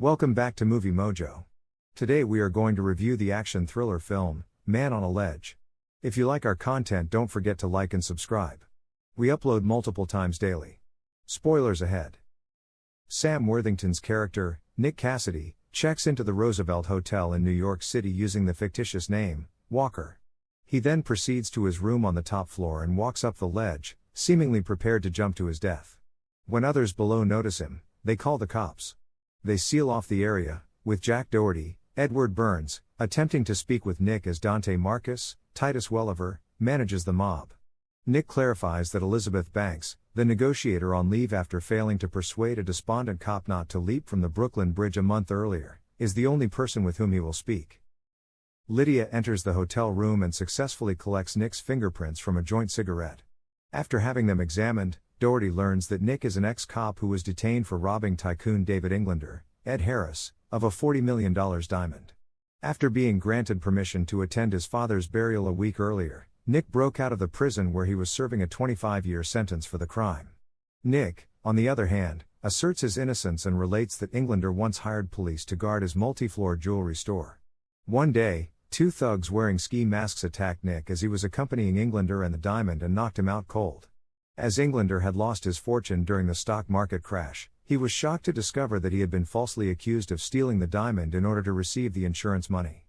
Welcome back to Movie Mojo. Today we are going to review the action thriller film, Man on a Ledge. If you like our content, don't forget to like and subscribe. We upload multiple times daily. Spoilers ahead. Sam Worthington's character, Nick Cassidy, checks into the Roosevelt Hotel in New York City using the fictitious name, Walker. He then proceeds to his room on the top floor and walks up the ledge, seemingly prepared to jump to his death. When others below notice him, they call the cops. They seal off the area, with Jack Doherty, Edward Burns, attempting to speak with Nick as Dante Marcus, Titus Welliver, manages the mob. Nick clarifies that Elizabeth Banks, the negotiator on leave after failing to persuade a despondent cop not to leap from the Brooklyn Bridge a month earlier, is the only person with whom he will speak. Lydia enters the hotel room and successfully collects Nick's fingerprints from a joint cigarette. After having them examined, Doherty learns that Nick is an ex-cop who was detained for robbing tycoon David Englander, Ed Harris, of a $40 million diamond. After being granted permission to attend his father's burial a week earlier, Nick broke out of the prison where he was serving a 25-year sentence for the crime. Nick, on the other hand, asserts his innocence and relates that Englander once hired police to guard his multi-floor jewelry store. One day, two thugs wearing ski masks attacked Nick as he was accompanying Englander and the diamond and knocked him out cold. As Englander had lost his fortune during the stock market crash, he was shocked to discover that he had been falsely accused of stealing the diamond in order to receive the insurance money.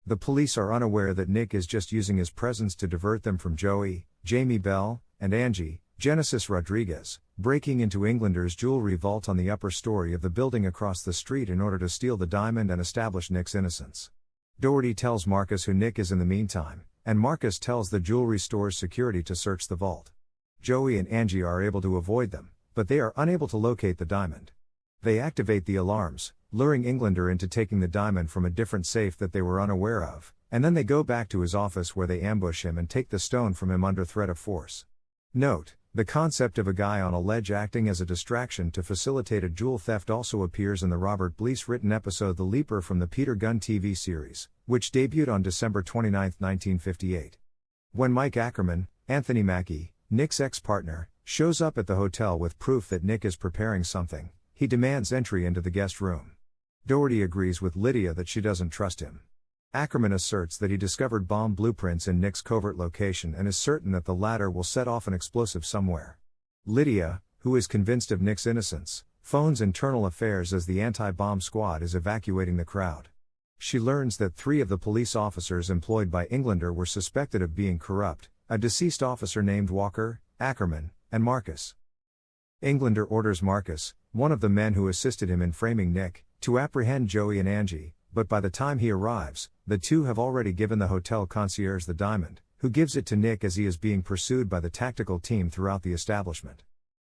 The police are unaware that Nick is just using his presence to divert them from Joey, Jamie Bell, and Angie, Genesis Rodriguez, breaking into Englander's jewelry vault on the upper story of the building across the street in order to steal the diamond and establish Nick's innocence. Doherty tells Marcus who Nick is in the meantime, and Marcus tells the jewelry store's security to search the vault. Joey and Angie are able to avoid them, but they are unable to locate the diamond. They activate the alarms, luring Englander into taking the diamond from a different safe that they were unaware of, and then they go back to his office where they ambush him and take the stone from him under threat of force. Note, the concept of a guy on a ledge acting as a distraction to facilitate a jewel theft also appears in the Robert Blease written episode The Leaper from the Peter Gunn TV series, which debuted on December 29, 1958. When Mike Ackerman, Anthony Mackie, Nick's ex-partner, shows up at the hotel with proof that Nick is preparing something, he demands entry into the guest room. Doherty agrees with Lydia that she doesn't trust him. Ackerman asserts that he discovered bomb blueprints in Nick's covert location and is certain that the latter will set off an explosive somewhere. Lydia, who is convinced of Nick's innocence, phones internal affairs as the anti-bomb squad is evacuating the crowd. She learns that 3 of the police officers employed by Englander were suspected of being corrupt, a deceased officer named Walker, Ackerman, and Marcus. Englander orders Marcus, one of the men who assisted him in framing Nick, to apprehend Joey and Angie, but by the time he arrives, the two have already given the hotel concierge the diamond, who gives it to Nick as he is being pursued by the tactical team throughout the establishment.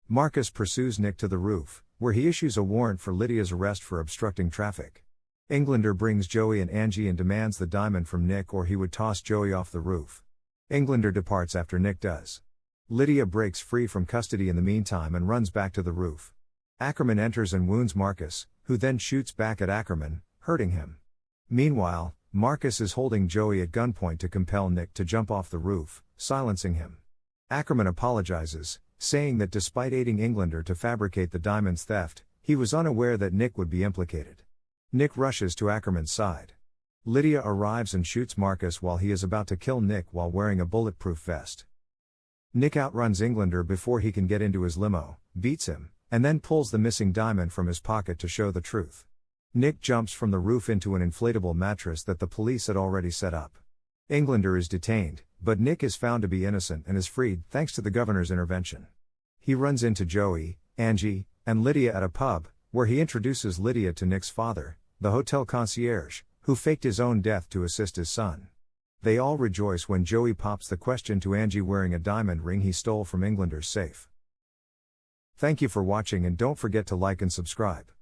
Marcus pursues Nick to the roof, where he issues a warrant for Lydia's arrest for obstructing traffic. Englander brings Joey and Angie and demands the diamond from Nick or he would toss Joey off the roof. Englander departs after Nick does. Lydia breaks free from custody in the meantime and runs back to the roof. Ackerman enters and wounds Marcus, who then shoots back at Ackerman, hurting him. Meanwhile, Marcus is holding Joey at gunpoint to compel Nick to jump off the roof, silencing him. Ackerman apologizes, saying that despite aiding Englander to fabricate the diamond's theft, he was unaware that Nick would be implicated. Nick rushes to Ackerman's side. Lydia arrives and shoots Marcus while he is about to kill Nick while wearing a bulletproof vest. Nick outruns Englander before he can get into his limo, beats him, and then pulls the missing diamond from his pocket to show the truth. Nick jumps from the roof into an inflatable mattress that the police had already set up. Englander is detained, but Nick is found to be innocent and is freed thanks to the governor's intervention. He runs into Joey, Angie, and Lydia at a pub, where he introduces Lydia to Nick's father, the hotel concierge, who faked his own death to assist his son. They all rejoice when Joey pops the question to Angie wearing a diamond ring he stole from Englander's safe. Thank you for watching and don't forget to like and subscribe.